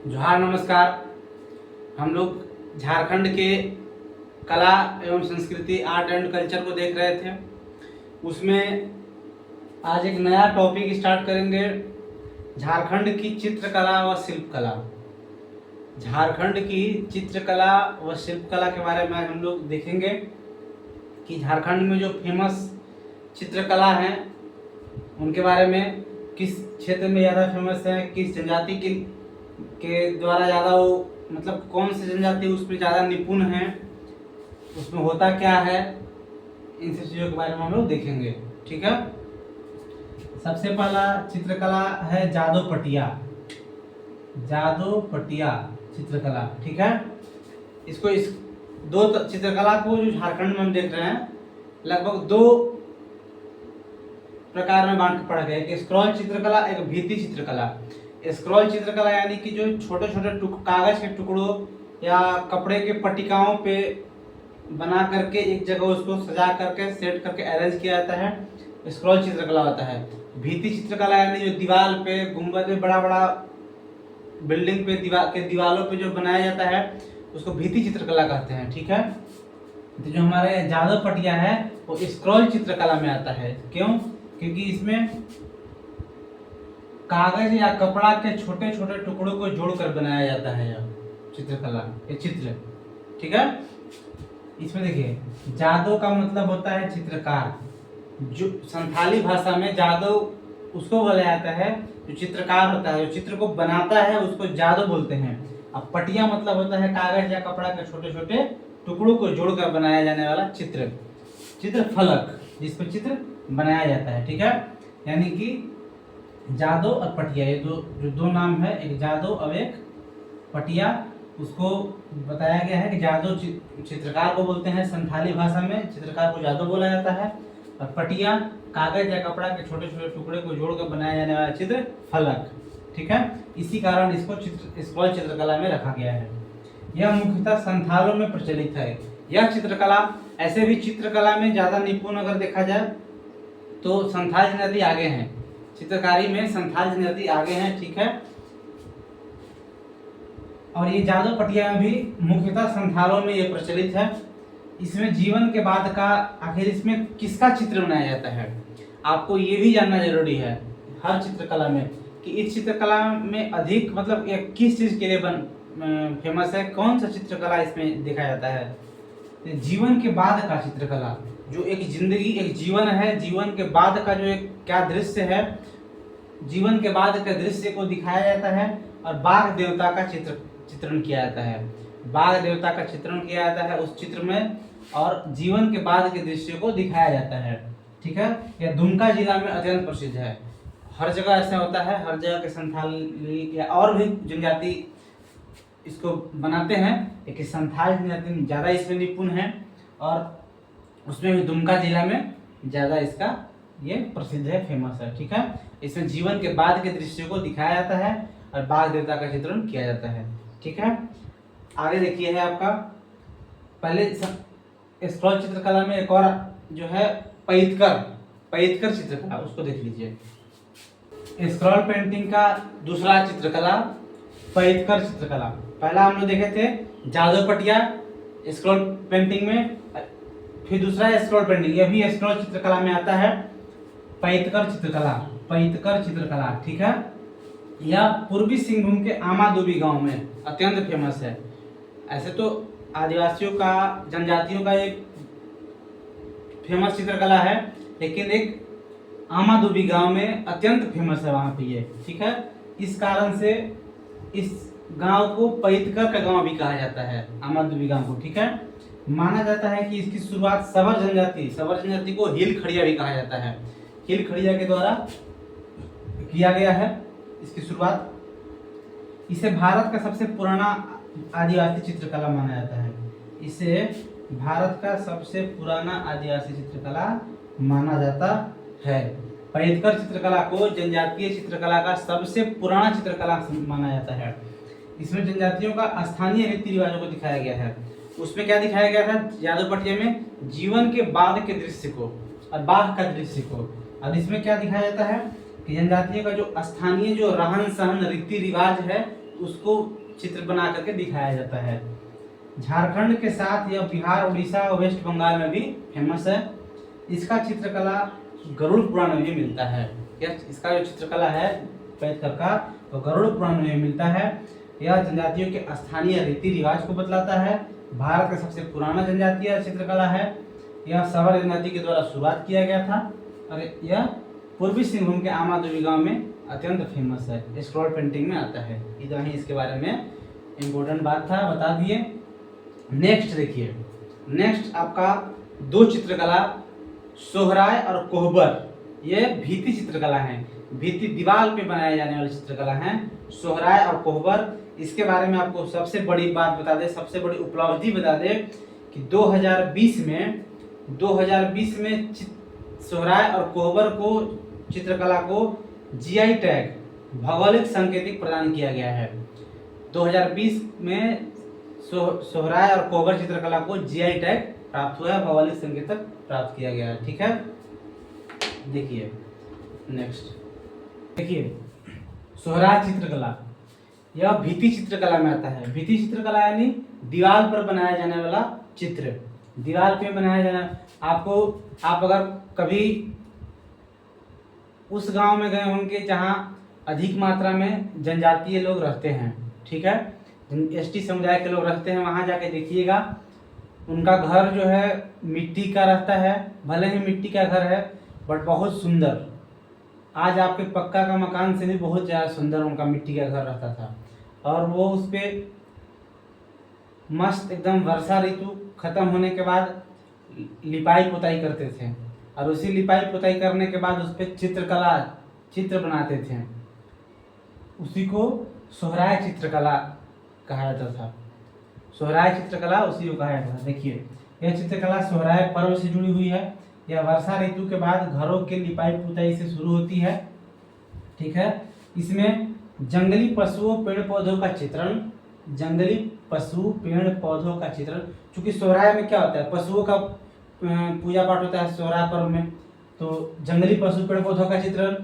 जोहार नमस्कार। हम लोग झारखंड के कला एवं संस्कृति आर्ट एंड कल्चर को देख रहे थे। उसमें आज एक नया टॉपिक स्टार्ट करेंगे, झारखंड की चित्रकला व शिल्पकला। झारखंड की चित्रकला व शिल्पकला के बारे में हम लोग देखेंगे कि झारखंड में जो फेमस चित्रकला हैं उनके बारे में, किस क्षेत्र में ज़्यादा फेमस है, किस जनजाति के द्वारा ज़्यादा वो मतलब कौन सी जनजाति उसमें ज़्यादा निपुण है, उसमें होता क्या है, इन सब चीज़ों के बारे में हम लोग देखेंगे। ठीक है। सबसे पहला चित्रकला है जादू पटिया चित्रकला। ठीक है। इस दो चित्रकला को जो झारखंड में हम देख रहे हैं लगभग दो प्रकार में बांट पड़ा गया है। एक स्क्रॉल चित्रकला, एक भित्ति चित्रकला। स्क्रॉल चित्रकला यानी कि जो छोटे छोटे कागज के टुकड़ों या कपड़े के पट्टिकाओं पे बना करके एक जगह उसको सजा करके सेट करके अरेंज किया जाता है, स्क्रॉल चित्रकला होता है। भित्ति चित्रकला यानी जो दीवार पे, गुंबद पे, बड़ा बड़ा बिल्डिंग पे दीवारों पे जो बनाया जाता है उसको भित्ति चित्रकला कहते हैं। ठीक है। तो जो हमारे जादू पटिया है वो स्क्रॉल चित्रकला में आता है। क्यों? क्योंकि इसमें कागज या कपड़ा के छोटे छोटे टुकड़ों को जोड़कर बनाया जाता है यह चित्रकला, ये चित्र। ठीक है। इसमें देखिए, जादू का मतलब होता है चित्रकार। जो संथाली भाषा में जादू उसको बोला जाता है जो चित्रकार होता है, जो चित्र को बनाता है उसको जादू बोलते हैं। अब पटिया मतलब होता है कागज या कपड़ा के छोटे छोटे टुकड़ों को जोड़कर बनाया जाने वाला चित्र फलक, जिसपे चित्र बनाया जाता है। ठीक है। यानी कि जादू और पटिया, ये जो दो नाम है, एक जादू और एक पटिया, उसको बताया गया है कि जादू चित्रकार को बोलते हैं, संथाली भाषा में चित्रकार को जादू बोला जाता है, और पटिया कागज या कपड़ा के छोटे छोटे टुकड़े को जोड़कर बनाया जाने वाला चित्र फलक। ठीक है। इसी कारण इसको स्क्रॉल चित्रकला में रखा गया है। यह मुख्यतः संथालों में प्रचलित है। यह चित्रकला, ऐसे भी चित्रकला में ज्यादा निपुण अगर देखा जाए तो संथाल जनजाति आगे हैं, चित्रकारी में संथाल जनजाति आगे हैं। ठीक है। और ये जादू पटिया में भी मुख्यतः संथालों में ये प्रचलित है। इसमें जीवन के बाद का, आखिर इसमें किसका चित्र बनाया जाता है, आपको ये भी जानना जरूरी है हर चित्रकला में, कि इस चित्रकला में अधिक मतलब ये किस चीज के लिए फेमस है, कौन सा चित्रकला इसमें देखा जाता है। तो जीवन के बाद का चित्रकला, जो एक जिंदगी, एक जीवन है, जीवन के बाद का जो एक क्या दृश्य है, जीवन के बाद के दृश्य को दिखाया जाता है। और बाघ देवता का चित्रण किया जाता है, बाघ देवता का चित्रण किया जाता है उस चित्र में, और जीवन के बाद के दृश्य को दिखाया जाता है। ठीक है। यह दुमका जिला में अत्यंत प्रसिद्ध है। हर जगह ऐसा होता है, हर जगह के संथाली या और भी जनजाति इसको बनाते हैं, लेकिन संथाल जनजाति ज़्यादा इसमें निपुण है, और उसमें भी दुमका जिला में ज़्यादा इसका ये प्रसिद्ध है, फेमस है। ठीक है। इसमें जीवन के बाद के दृश्यों को दिखाया जाता है और बाघ देवता का चित्रण किया जाता है। ठीक है। आगे देखिए है आपका, पहले स्क्रॉल चित्रकला में एक और जो है पैतकर चित्रकला, उसको देख लीजिए। स्क्रॉल पेंटिंग का दूसरा चित्रकला पैतकर चित्रकला। पहला हम लोग देखे थे जादू पटिया स्क्रॉल पेंटिंग में, फिर दूसरा है स्क्रॉल पेंटिंग, यह भी स्क्रॉल चित्रकला में आता है, पैतकर चित्रकला। ठीक है। यह पूर्वी सिंहभूम के आमादुबी गांव में अत्यंत फेमस है। ऐसे तो आदिवासियों का, जनजातियों का एक फेमस चित्रकला है, लेकिन एक आमादुबी गांव में अत्यंत फेमस है वहां पे ये। ठीक है। इस कारण से इस गांव को पैतकर का गांव भी कहा जाता है, आमादुबी गांव को। ठीक है। माना जाता है कि इसकी शुरुआत सबर जनजाति को हिल खड़िया भी कहा जाता है, हिल खड़िया के द्वारा किया गया है इसकी शुरुआत। इसे भारत का सबसे पुराना आदिवासी चित्रकला माना जाता है, इसे भारत का सबसे पुराना आदिवासी चित्रकला माना जाता है। पैतकर चित्रकला को जनजातीय चित्रकला का सबसे पुराना चित्रकला माना जाता है। इसमें जनजातियों का स्थानीय रीति रिवाजों को दिखाया गया है। उसमें क्या दिखाया गया था जादू पटिया में, जीवन के बाद के दृश्य को और बाघ का दृश्य को। और इसमें क्या दिखाया जाता है कि जनजातियों का जो स्थानीय जो रहन सहन रीति रिवाज है उसको चित्र बना करके दिखाया जाता है। झारखंड के साथ यह बिहार, उड़ीसा और वेस्ट बंगाल में भी फेमस है। इसका चित्रकला गरुड़ पुराण में भी मिलता है। इसका जो चित्रकला है पैदकर का, तो गरुड़ पुराण में मिलता है। यह जनजातियों के स्थानीय रीति रिवाज को बतलाता है। भारत का सबसे पुराना जनजातीय चित्रकला है। यह सवर जनजाति के द्वारा शुरुआत किया गया था और यह पूर्वी सिंहभूम के आमादेवी गांव में अत्यंत फेमस है। स्क्रॉल पेंटिंग में आता है। इतना ही इसके बारे में इम्पोर्टेंट बात था, बता दिए। नेक्स्ट देखिए, नेक्स्ट आपका दो चित्रकला सोहराय और कोहबर, ये भित्ति चित्रकला है। भित्ति दीवार पे बनाए जाने वाली चित्रकला है सोहराय और कोहबर। इसके बारे में आपको सबसे बड़ी बात बता दे, सबसे बड़ी उपलब्धि बता दे कि 2020 में सोहराय और कोहबर को चित्रकला को जीआई टैग भौगोलिक संकेतिक प्रदान किया गया है। 2020 में सोहराय और कोहबर चित्रकला को जीआई टैग प्राप्त हुआ है, भौगोलिक संकेतक प्राप्त किया गया है। ठीक है, देखिए नेक्स्ट देखिए सोहराय चित्रकला, यह भित्ति चित्रकला में आता है। भित्ति चित्रकला यानी दीवार पर बनाया जाने वाला चित्र, दीवार पे बनाया जाना। आप अगर कभी उस गांव में गए होंगे जहां अधिक मात्रा में जनजातीय लोग रहते हैं, ठीक है, एसटी समुदाय के लोग रहते हैं, वहां जाके देखिएगा उनका घर जो है मिट्टी का रहता है। भले ही मिट्टी का घर है बट बहुत सुंदर। आज आपके पक्का का मकान से भी बहुत ज़्यादा सुंदर उनका मिट्टी का घर रहता था। और वो उस पर मस्त एकदम वर्षा ऋतु खत्म होने के बाद लिपाई पुताई करते थे और उसी लिपाई पुताई करने के बाद उस पर चित्र बनाते थे। उसी को सोहराय चित्रकला कहा जाता था। सोहराय चित्रकला उसी को कहा जाता था। देखिए यह चित्रकला सोहराय पर्व से जुड़ी हुई है। यह वर्षा ऋतु के बाद घरों के लिपाई पुताई से शुरू होती है। ठीक है, इसमें जंगली पशुओं पेड़ पौधों का चित्रण, जंगली पशु पेड़ पौधों का चित्रण, क्योंकि सोहराय में क्या होता है, पशुओं का पूजा पाठ होता है सोहराय पर्व में, तो जंगली पशु पेड़ पौधों का चित्रण,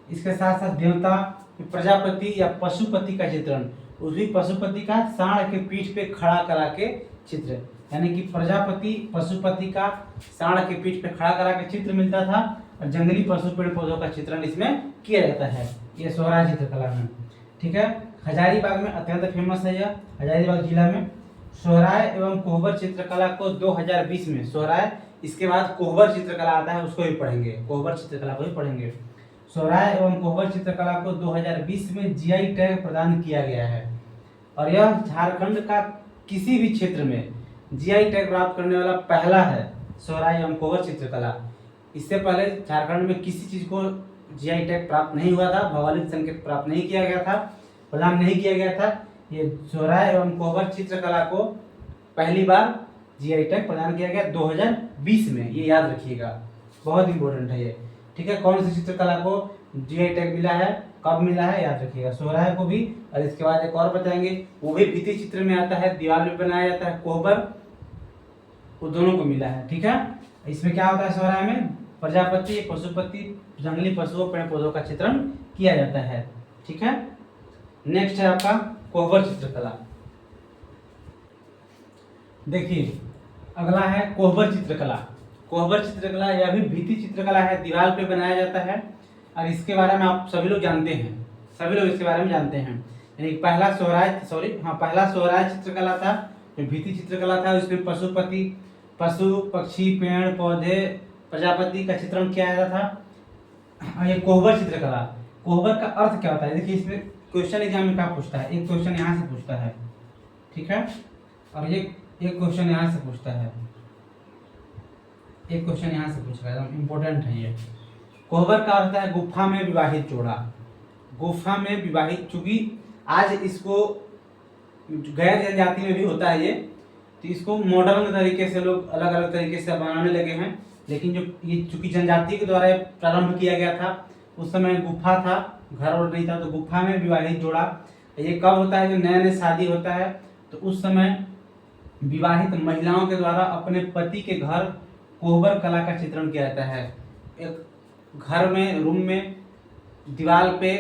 इसके साथ साथ देवता प्रजापति या पशुपति का चित्रण, उस भी पशुपति का सांड के पीठ पे खड़ा करा के चित्र, यानी कि प्रजापति पशुपति का सांड के पीठ पे खड़ा करा के चित्र मिलता था और जंगली पशु पेड़ पौधों का चित्रण इसमें किया जाता है। ये सोहराय चित्रकला में। ठीक है, हजारीबाग में अत्यंत फेमस है यह, हजारीबाग जिला में। सोहराय एवं कोहबर चित्रकला को 2020 में, सोहराय इसके बाद कोहबर चित्रकला आता है, उसको भी पढ़ेंगे, कोहबर चित्रकला को भी पढ़ेंगे। सोहराय एवं कोहबर चित्रकला को 2020 में जीआई टैग प्रदान किया गया है और यह झारखंड का किसी भी क्षेत्र में जीआई टैग प्राप्त करने वाला पहला है सोहराय एवं कोहबर चित्रकला। इससे पहले झारखंड में किसी चीज को जीआई टैग प्राप्त नहीं हुआ था, भौगोलिक संकेत प्राप्त नहीं किया गया था, प्रदान नहीं किया गया था। ये सोहराय एवं कोहबर चित्रकला को पहली बार जीआई टैग प्रदान किया गया 2020 में, ये याद रखिएगा, बहुत इंपॉर्टेंट है ये। ठीक है, कौन सी चित्रकला को जीआई टैग मिला है, कब मिला है, याद रखिएगा। सोहराय को भी, और इसके बाद एक और बताएंगे, वो भी भित्ति चित्र में आता है, दीवार में बनाया जाता है, कोहबर, वो दोनों को मिला है। ठीक है, इसमें क्या होता है, सोहराय में प्रजापति पशुपति जंगली पशुओं पेड़ पौधों का चित्रण किया जाता है। ठीक है, नेक्स्ट है आपका कोहबर चित्रकला। देखिए अगला है कोहबर चित्रकला। कोहबर चित्रकला यह भी भित्ति चित्रकला है, दीवार पे बनाया जाता है और इसके बारे में आप सभी लोग जानते हैं, सभी लोग इसके बारे में जानते हैं। यानी पहला सोहराय चित्रकला था, जो भित्ति चित्रकला था, उसमें पशु पक्षी पेड़ पौधे प्रजापति का चित्रण किया जाता था। और ये कोहबर चित्रकला, कोहबर का अर्थ क्या होता है, देखिए इसमें क्वेश्चन एग्जाम में क्या पूछता है, एक क्वेश्चन यहाँ से पूछता है, ठीक है, और एक क्वेश्चन यहाँ से पूछता है, एक क्वेश्चन यहाँ से पूछेगा, एकदम इम्पोर्टेंट है ये। कोहबर का अर्थ है गुफा में विवाहित जोड़ा, गुफा में विवाहित, चूंकि आज इसको गैर जनजाति में भी होता है ये, तो इसको मॉडर्न तरीके से लोग अलग अलग तरीके से बनाने लगे हैं, लेकिन जो ये चूंकि जनजाति के द्वारा प्रारंभ किया गया था, उस समय गुफा था, घर और नहीं था, तो गुफा में विवाहित जोड़ा। ये कब होता है, जो नया नया शादी होता है, तो उस समय विवाहित महिलाओं के द्वारा अपने पति के घर कोहबर कला का चित्रण किया जाता है। एक घर में रूम में दीवार पे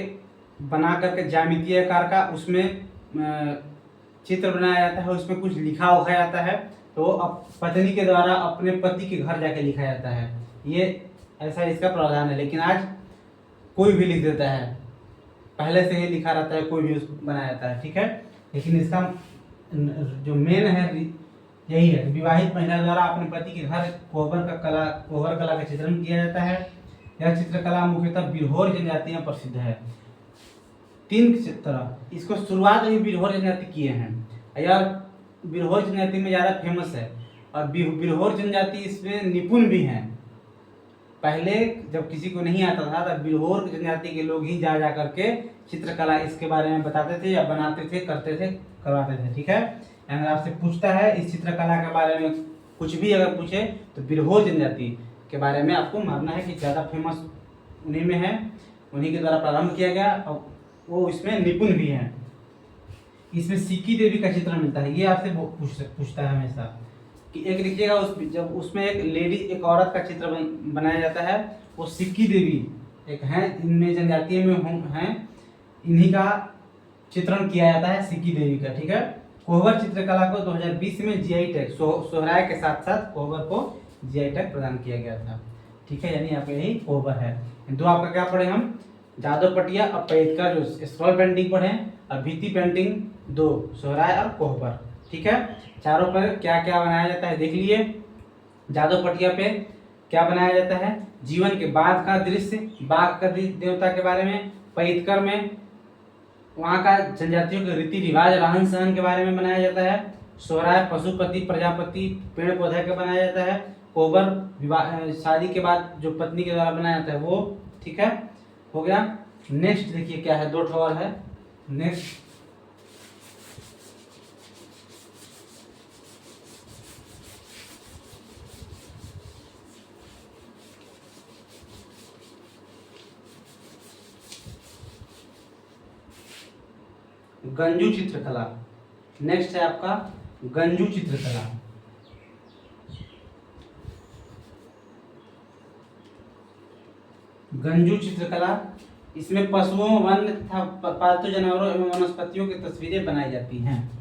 बना करके ज्यामितीय आकार का, उसमें चित्र बनाया जाता है, उसमें कुछ लिखा उखा जाता है, तो अब पत्नी के द्वारा अपने पति के घर जाके लिखा जाता है। ये ऐसा इसका प्रावधान है। लेकिन आज कोई भी लिख देता है, पहले से ही लिखा रहता है, कोई भी उसको बनाया जाता है, ठीक है। लेकिन इसका जो मेन है यही है, विवाहित महिला द्वारा अपने पति के घर कोहबर कला का चित्रण किया जाता है। यह चित्रकला मुख्यतः बिरहोर जनजाति में प्रसिद्ध है। 3 तरह इसको शुरुआत भी बिरहोर जनजाति किए हैं। यह बिरहोर जनजाति में ज़्यादा फेमस है, और बिरहोर जनजाति इसमें निपुण भी हैं। पहले जब किसी को नहीं आता था तब बिरहोर जनजाति के लोग ही जा करके चित्रकला इसके बारे में बताते थे, या बनाते थे, करते थे, करवाते थे, ठीक है। अगर आपसे पूछता है इस चित्रकला के बारे में कुछ भी अगर पूछे, तो बिरहोर जनजाति के बारे में आपको मानना है कि ज़्यादा फेमस उन्हीं में है, उन्हीं के द्वारा प्रारंभ किया गया, और वो इसमें निपुण भी हैं। इसमें सिक्की देवी का चित्रण मिलता है। ये आपसे पूछता है हमेशा कि एक लिखिएगा, जब उसमें एक लेडी, एक औरत का चित्र बनाया जाता है, वो सिक्की देवी एक है, इनमें जनजातीय में हैं, इन्हीं का चित्रण किया जाता है, सिक्की देवी का, ठीक है। कोहबर चित्रकला को 2020 में जीआई टैग, सोहराय के साथ साथ कोहबर को जीआई टैग प्रदान किया गया था, ठीक है। यानी आपका यही कोहबर है। दो आपका क्या पढ़े हम, जादव पटिया और पैदकर जो स्क्रॉल पेंटिंग पढ़े, और भित्ति पेंटिंग 2 सोहराय और कोहबर, ठीक है। चारों पर क्या क्या बनाया जाता है देख लिए। जादव पटिया पे क्या बनाया जाता है, जीवन के बाद का दृश्य, बाघ का देवता के बारे में। पैदकर में वहाँ का जनजातियों के रीति रिवाज, रहन सहन के बारे में बनाया जाता है। सोहराय पशुपति, प्रजापति, पेड़ पौधे का बनाया जाता है। कोहबर विवाह, शादी के बाद जो पत्नी के द्वारा बनाया जाता है वो, ठीक है, हो गया। नेक्स्ट देखिए क्या है, 2 ठो और है। नेक्स्ट गंजू चित्रकला। नेक्स्ट है आपका गंजू चित्रकला। गंजू चित्रकला, इसमें पशुओं, वन तथा पालतू जानवरों एवं वनस्पतियों की तस्वीरें बनाई जाती हैं।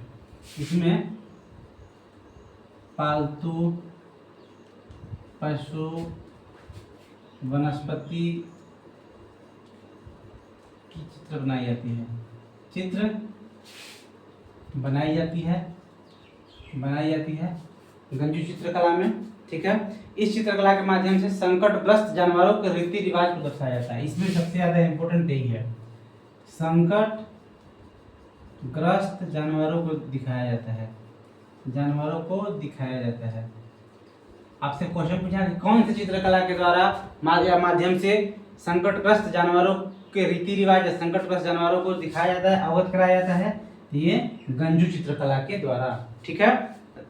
इसमें पालतू, पशु, वनस्पति की चित्र बनाई जाती है, चित्र बनाई जाती है गंजू चित्रकला में, ठीक है। इस चित्रकला के माध्यम से संकटग्रस्त जानवरों के रीति रिवाज को दर्शाया जाता है। इसमें सबसे ज्यादा इंपॉर्टेंट यही है, संकटग्रस्त जानवरों को दिखाया जाता है, जानवरों को दिखाया जाता है। आपसे क्वेश्चन पूछा कि कौन सी चित्रकला के द्वारा माध्यम से संकटग्रस्त जानवरों के रीति रिवाज या संकटग्रस्त जानवरों को दिखाया जाता है, अवगत कराया जाता है, ये गंजू चित्रकला के द्वारा, ठीक है।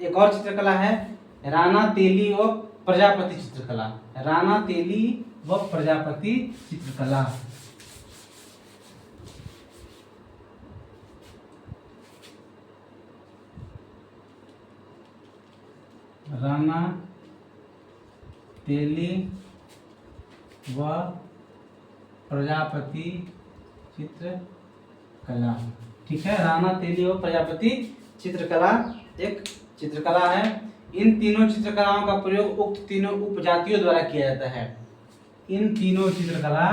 एक और चित्रकला है राना तेली व प्रजापति चित्रकला। राना तेली व प्रजापति चित्रकला, राना तेली व प्रजापति चित्रकला, ठीक है। राना तेली व प्रजापति चित्रकला एक चित्रकला है। इन तीनों चित्रकलाओं का प्रयोग उक्त तीनों उपजातियों द्वारा किया जाता है। इन तीनों चित्रकला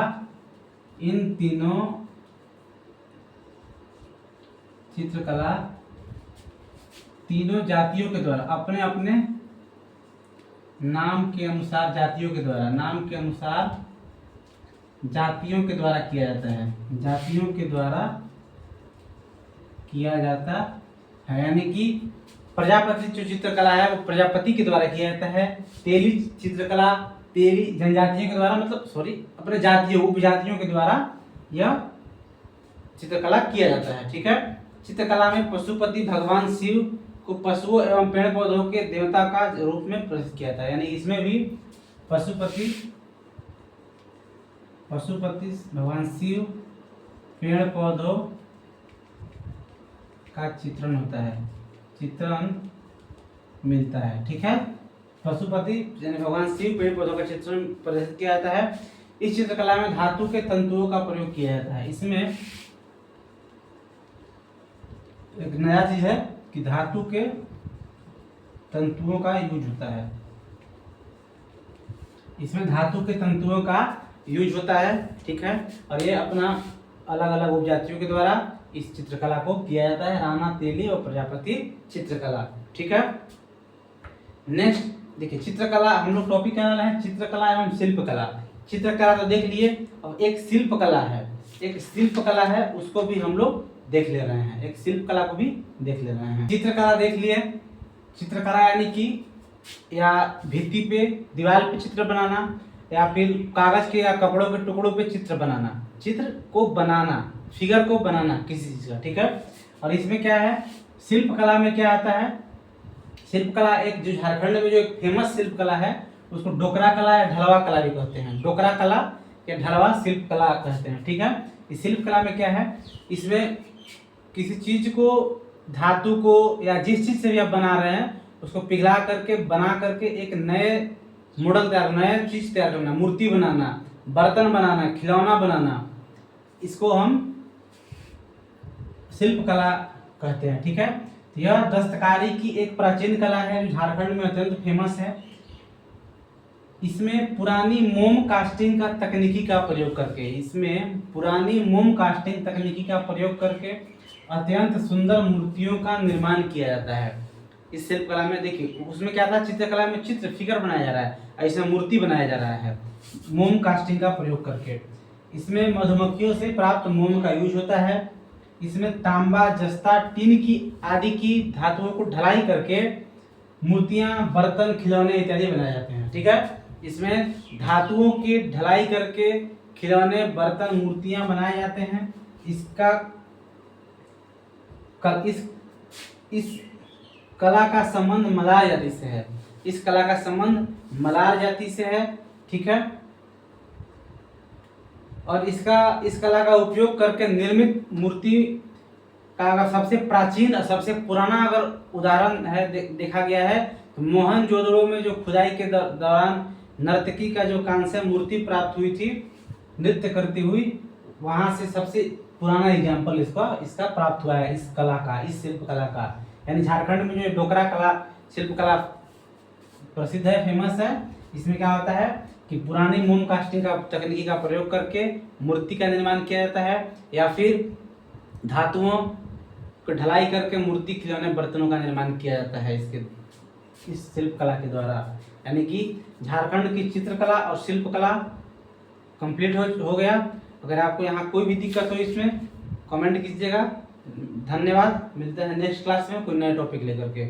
तीनों जातियों के द्वारा अपने अपने नाम के अनुसार जातियों के द्वारा किया जाता है, जातियों के द्वारा किया जाता है। यानी कि प्रजापति जो चित्रकला है वो प्रजापति के द्वारा किया जाता है। तेली चित्रकला तेली जनजातियों के द्वारा, मतलब अपने जातियों, उपजातियों के द्वारा यह चित्रकला किया जाता है, ठीक है। चित्रकला में पशुपति भगवान शिव को पशुओं एवं पेड़ पौधों के देवता का रूप में प्रस्तुत किया था। यानी इसमें भी पशुपति भगवान शिव, पेड़ पौधों का चित्रण होता है, चित्रण मिलता है, ठीक है। पशुपति यानी भगवान शिव, पेड़ पौधों का चित्रण प्रदर्शित किया जाता है। इस चित्रकला में धातु के तंतुओं का प्रयोग किया जाता है। इसमें एक नया चीज है कि धातु के तंतुओं का यूज होता है, इसमें धातु के तंतुओं का यूज होता है, ठीक है। और ये अपना अलग अलग उपजातियों के द्वारा इस चित्रकला को किया जाता है, राणा, तेली और प्रजापति चित्रकला, ठीक है। नेक्स्ट देखिए चित्रकला, हम लोग टॉपिक क्या वाला है, चित्रकला एवं शिल्पकला। चित्रकला तो देख लिए, अब एक शिल्पकला है, एक शिल्पकला है, उसको भी हम लोग देख ले रहे हैं, एक शिल्पकला को भी देख ले रहे हैं। चित्रकला देख लिए, चित्रकला यानी कि या भित्ति पे, दीवार पे चित्र बनाना, या फिर कागज के या कपड़ों के टुकड़ों पे चित्र बनाना, चित्र को बनाना, फिगर को बनाना किसी चीज का, ठीक है। और इसमें क्या है, शिल्पकला में क्या आता है, शिल्पकला एक जो झारखंड में जो एक फेमस शिल्पकला है उसको डोकरा कला या ढलवा कला भी कहते हैं, डोकरा कला या ढलवा शिल्पकला कहते हैं, ठीक है। इस शिल्पकला में क्या है, इसमें किसी चीज को, धातु को या जिस चीज से भी आप बना रहे हैं उसको पिघला करके बना करके एक नए मॉडल तैयार, नया चीज तैयार करना, मूर्ति बनाना, बर्तन बनाना, खिलौना बनाना, इसको हम शिल्पकला कहते हैं, ठीक है। यह दस्तकारी की एक प्राचीन कला है जो झारखंड में अत्यंत फेमस है। इसमें पुरानी मोम कास्टिंग का तकनीकी का प्रयोग करके, इसमें पुरानी मोम कास्टिंग तकनीकी का प्रयोग करके अत्यंत सुंदर मूर्तियों का निर्माण किया जाता है। इस शिल्पकला में देखिए, उसमें क्या था, चित्रकला में चित्र फिगर बनाया जा रहा है, ऐसा मूर्ति बनाया जा रहा है मोम कास्टिंग का प्रयोग करके। इसमें मधुमक्खियों से प्राप्त मोम का यूज होता है। इसमें तांबा, जस्ता, टीन की आदि की धातुओं को ढलाई करके मूर्तियां, बर्तन, खिलौने इत्यादि बनाए जाते हैं, ठीक है। इसमें धातुओं की ढलाई करके खिलौने, बर्तन, मूर्तियां बनाए जाते हैं। इसका इस कला का संबंध मलार जाति से है, इस कला का संबंध मलार जाति से है, ठीक है। और इस कला का उपयोग करके निर्मित मूर्ति का अगर सबसे प्राचीन और सबसे पुराना अगर उदाहरण है देखा गया है तो मोहनजोदड़ो में जो खुदाई के दौरान नर्तकी का जो कांस्य मूर्ति प्राप्त हुई थी नृत्य करती हुई, वहां से सबसे पुराना एग्जाम्पल इसका प्राप्त हुआ है, इस कला का, इस शिल्पकला का। यानी झारखंड में जो डोकरा कला शिल्पकला प्रसिद्ध है, फेमस है। इसमें क्या होता है कि पुरानी मोम कास्टिंग का तकनीकी का प्रयोग करके मूर्ति का निर्माण किया जाता है, या फिर धातुओं को ढलाई करके मूर्ति, खिलौने, बर्तनों का निर्माण किया जाता है इस शिल्पकला के द्वारा। यानी कि झारखंड की चित्रकला और शिल्पकला कंप्लीट हो गया। अगर आपको यहाँ कोई भी दिक्कत हो इसमें कमेंट कीजिएगा। धन्यवाद, मिलते हैं नेक्स्ट क्लास में कोई नए टॉपिक लेकर के।